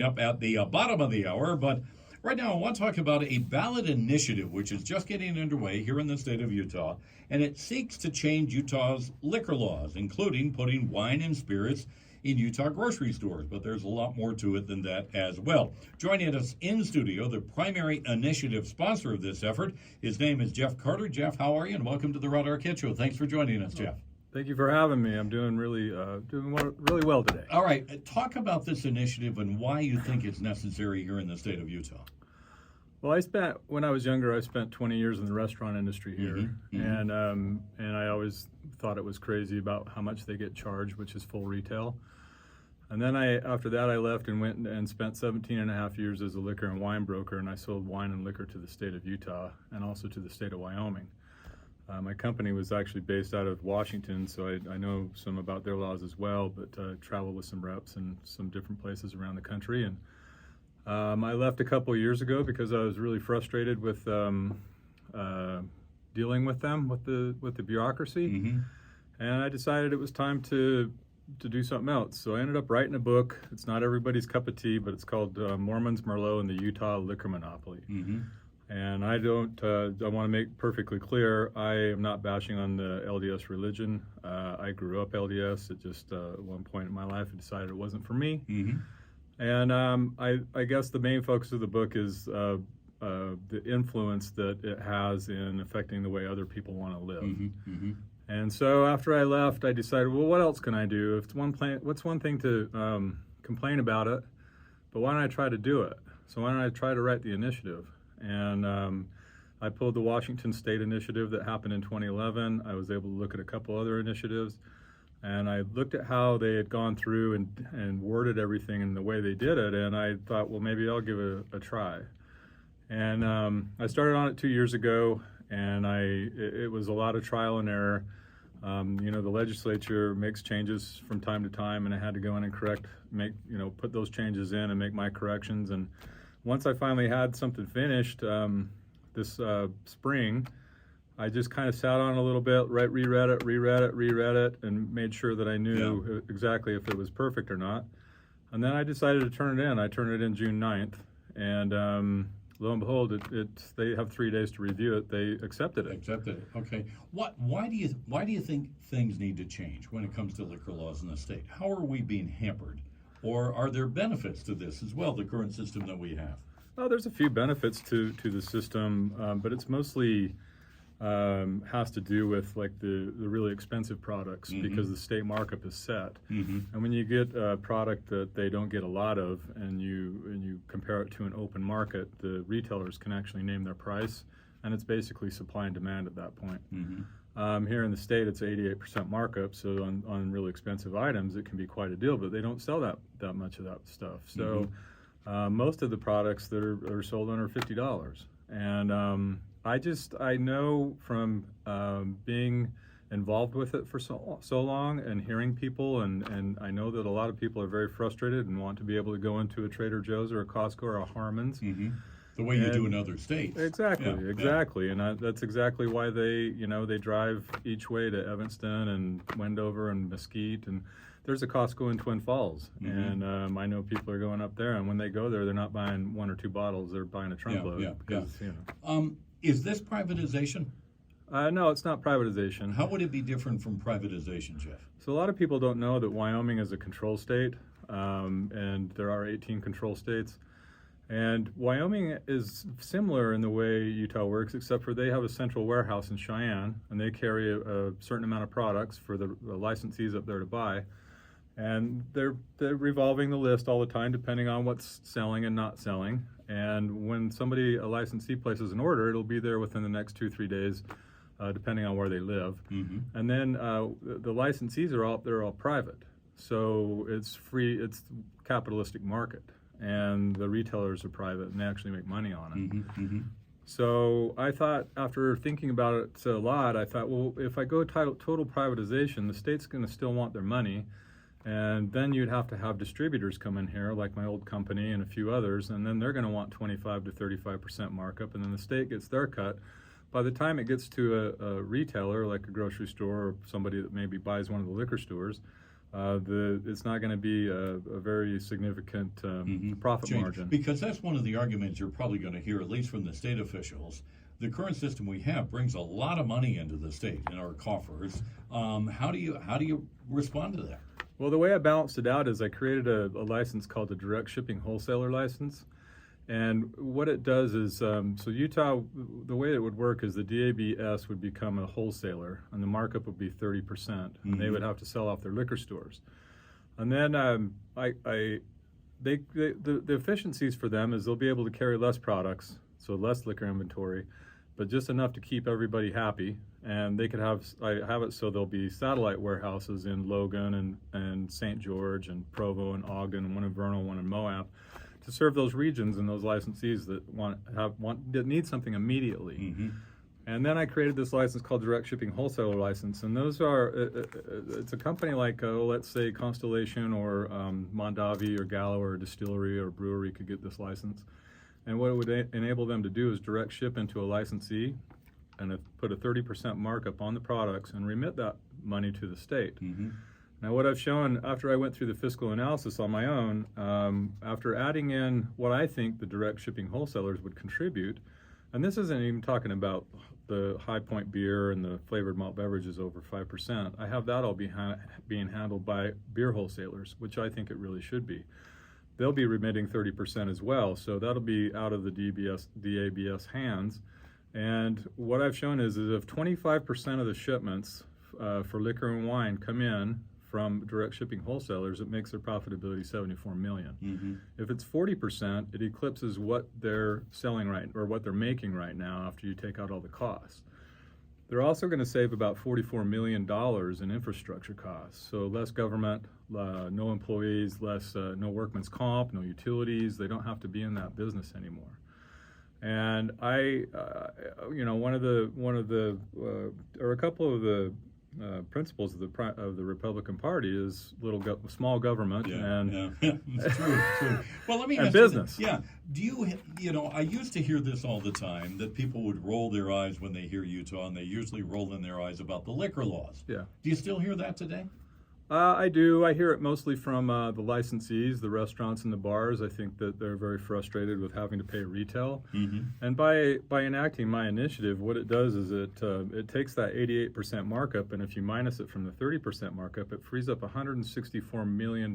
Up at the bottom of the hour, but right now I want to talk about a ballot initiative which is just getting underway here in the state of Utah, and it seeks to change Utah's liquor laws, including putting wine and spirits in Utah grocery stores. But there's a lot more to it than that as well. Joining us in studio, the primary initiative sponsor of this effort, his name is Jeff Carter. Jeff, how are you? And welcome to the Rod Arquette Show. Thanks for joining us, Jeff. Thank you for having me. I'm doing really well today. All right, talk about this initiative and why you think it's necessary here in the state of Utah. Well, when I was younger, I spent 20 years in the restaurant industry here, and I always thought it was crazy about how much they get charged, which is full retail. And then after that, I left and went and spent 17 and a half years as a liquor and wine broker, and I sold wine and liquor to the state of Utah and also to the state of Wyoming. My company was actually based out of Washington, so I know some about their laws as well, but traveled with some reps in some different places around the country. And I left a couple of years ago because I was really frustrated with dealing with them, with the bureaucracy. And I decided it was time to do something else. So I ended up writing a book. It's not everybody's cup of tea, but it's called Mormons, Merlot, and the Utah Liquor Monopoly. And I want to make perfectly clear, I am not bashing on the LDS religion. I grew up LDS. It just, at one point in my life, I decided it wasn't for me. And I guess the main focus of the book is the influence that it has in affecting the way other people want to live. And so after I left, I decided, well, what else can I do? What's one thing to complain about it, but why don't I try to do it? So why don't I try to write the initiative? And I pulled the Washington State initiative that happened in 2011. I was able to look at a couple other initiatives, and I looked at how they had gone through and worded everything in the way they did it, and I thought, well, maybe I'll give it a try. And I started on it 2 years ago, and it was a lot of trial and error. The legislature makes changes from time to time, and I had to go in and put those changes in and make my corrections. And once I finally had something finished this spring, I just kind of sat on a little bit, reread it, and made sure that I knew exactly if it was perfect or not. And then I decided to turn it in. I turned it in June 9th, and lo and behold, they have 3 days to review it. They accepted it. Okay. Why do you think things need to change when it comes to liquor laws in the state? How are we being hampered? Or are there benefits to this as well, the current system that we have? Well, there's a few benefits to the system, but it's mostly has to do with like the really expensive products because the state markup is set. And when you get a product that they don't get a lot of, and you compare it to an open market, the retailers can actually name their price, and it's basically supply and demand at that point. Here in the state, it's 88% markup, so on really expensive items, it can be quite a deal, but they don't sell that much of that stuff. So most of the products that are sold under $50. And I know from being involved with it for so long and hearing people, and I know that a lot of people are very frustrated and want to be able to go into a Trader Joe's or a Costco or a Harmon's. The way you do in other states. Exactly. And that's exactly why they drive each way to Evanston and Wendover and Mesquite, and there's a Costco in Twin Falls, and I know people are going up there, and when they go there, they're not buying 1 or 2 bottles, they're buying a trunkload. Is this privatization? No, it's not privatization. How would it be different from privatization, Jeff? So a lot of people don't know that Wyoming is a control state, and there are 18 control states. And Wyoming is similar in the way Utah works, except for they have a central warehouse in Cheyenne, and they carry a certain amount of products for the licensees up there to buy. And they're revolving the list all the time, depending on what's selling and not selling. And when a licensee places an order, it'll be there within the next 2-3 days, depending on where they live. And then the licensees they're all private, so it's free. It's capitalistic market. And the retailers are private, and they actually make money on it. So I thought, after thinking about it a lot, I thought, well, if I go total privatization, the state's going to still want their money, and then you'd have to have distributors come in here, like my old company and a few others, and then they're going to want 25 to 35% markup, and then the state gets their cut. By the time it gets to a retailer, like a grocery store or somebody that maybe buys one of the liquor stores, it's not going to be a very significant profit Change. margin. Because that's one of the arguments you're probably going to hear, at least from the state officials. The current system we have brings a lot of money into the state, in our coffers. How do you respond to that? Well, the way I balanced it out is I created a license called the Direct Shipping Wholesaler License. And what it does is, so Utah, the way it would work is the DABS would become a wholesaler, and the markup would be 30%, and they would have to sell off their liquor stores. And then the efficiencies for them is they'll be able to carry less products, so less liquor inventory, but just enough to keep everybody happy. And they could have it so there'll be satellite warehouses in Logan and St. George and Provo and Ogden, and one in Vernal, one in Moab, to serve those regions and those licensees that need something immediately. And then I created this license called Direct Shipping Wholesaler License, and those are it's a company like let's say Constellation or Mondavi or Gallo or a distillery or a brewery could get this license. And what it would enable them to do is direct ship into a licensee and put a 30% markup on the products and remit that money to the state. Now, what I've shown after I went through the fiscal analysis on my own, after adding in what I think the direct shipping wholesalers would contribute, and this isn't even talking about the High Point beer and the flavored malt beverages over 5%. I have that all being handled by beer wholesalers, which I think it really should be. They'll be remitting 30% as well, so that'll be out of the DABS hands. And what I've shown is if 25% of the shipments for liquor and wine come in from direct shipping wholesalers, it makes their profitability $74 million. If it's 40%, it eclipses what they're selling or what they're making right now after you take out all the costs. They're also going to save about $44 million in infrastructure costs. So less government, no employees, no workman's comp, no utilities. They don't have to be in that business anymore. And a couple of the principles of the Republican Party is small government and It's true. Well, let me and ask business. You, do you I used to hear this all the time, that people would roll their eyes when they hear Utah, and they usually roll in their eyes about the liquor laws. Yeah. Do you still hear that today? I do. I hear it mostly from the licensees, the restaurants and the bars. I think that they're very frustrated with having to pay retail. And by enacting my initiative, what it does is it takes that 88% markup, and if you minus it from the 30% markup, it frees up $164 million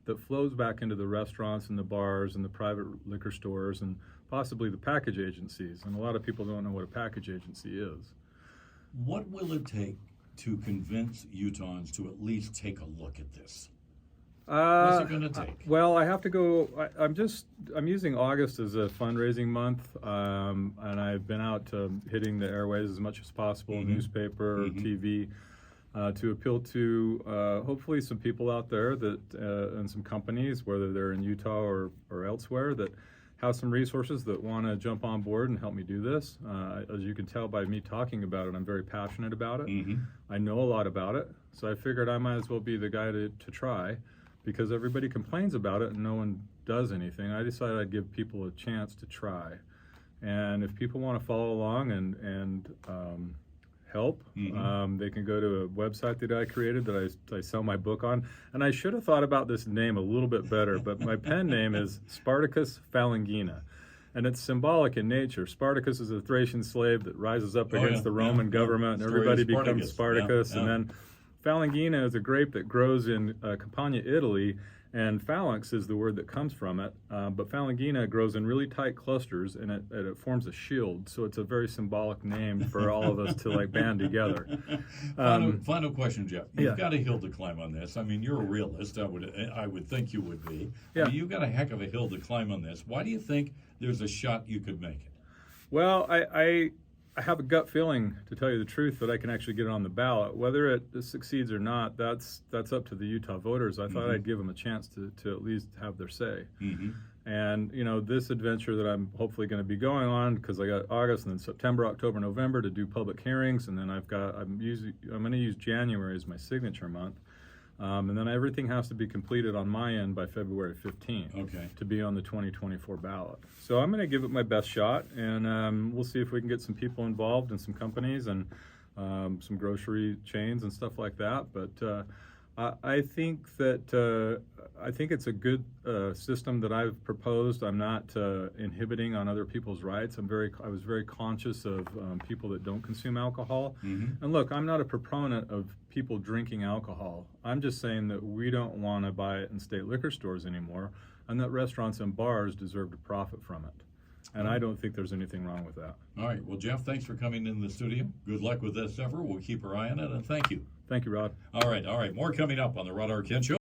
that flows back into the restaurants and the bars and the private liquor stores and possibly the package agencies. And a lot of people don't know what a package agency is. What will it take to convince Utahns to at least take a look at this? What's it going to take? Well, I have to go. I'm using August as a fundraising month, and I've been out hitting the airways as much as possible, newspaper, TV, to appeal to hopefully some people out there that and some companies, whether they're in Utah or elsewhere, that have some resources that want to jump on board and help me do this. As you can tell by me talking about it, I'm very passionate about it. I know a lot about it, so I figured I might as well be the guy to try, because everybody complains about it and no one does anything. I decided I'd give people a chance to try. And if people want to follow along and help, they can go to a website that I created that I sell my book on. And I should have thought about this name a little bit better, but my pen name is Spartacus Phalangina. And it's symbolic in nature. Spartacus is a Thracian slave that rises up against the Roman government, and everybody becomes Spartacus. And then Phalangina is a grape that grows in Campania, Italy, and phalanx is the word that comes from it. But Phalangina grows in really tight clusters, and it forms a shield. So it's a very symbolic name for all of us to band together. Final question, Jeff. You've got a hill to climb on this. I mean, you're a realist. I would think you would be. I mean, you've got a heck of a hill to climb on this. Why do you think there's a shot you could make it? Well, I have a gut feeling, to tell you the truth, that I can actually get it on the ballot. Whether it succeeds or not, that's up to the Utah voters. I thought I'd give them a chance to at least have their say. And this adventure that I'm hopefully going to be going on, because I got August and then September, October, November to do public hearings, and then I'm going to use January as my signature month. And then everything has to be completed on my end by February 15th to be on the 2024 ballot. So I'm going to give it my best shot, and we'll see if we can get some people involved and some companies and some grocery chains and stuff like that. But I think that I think it's a good system that I've proposed. I'm not inhibiting on other people's rights. I was very conscious of people that don't consume alcohol. Mm-hmm. And look, I'm not a proponent of people drinking alcohol. I'm just saying that we don't want to buy it in state liquor stores anymore, and that restaurants and bars deserve to profit from it. And I don't think there's anything wrong with that. All right. Well, Jeff, thanks for coming in the studio. Good luck with this effort. We'll keep our eye on it, and thank you. Thank you, Rod. All right. More coming up on the Rod Arquette Show.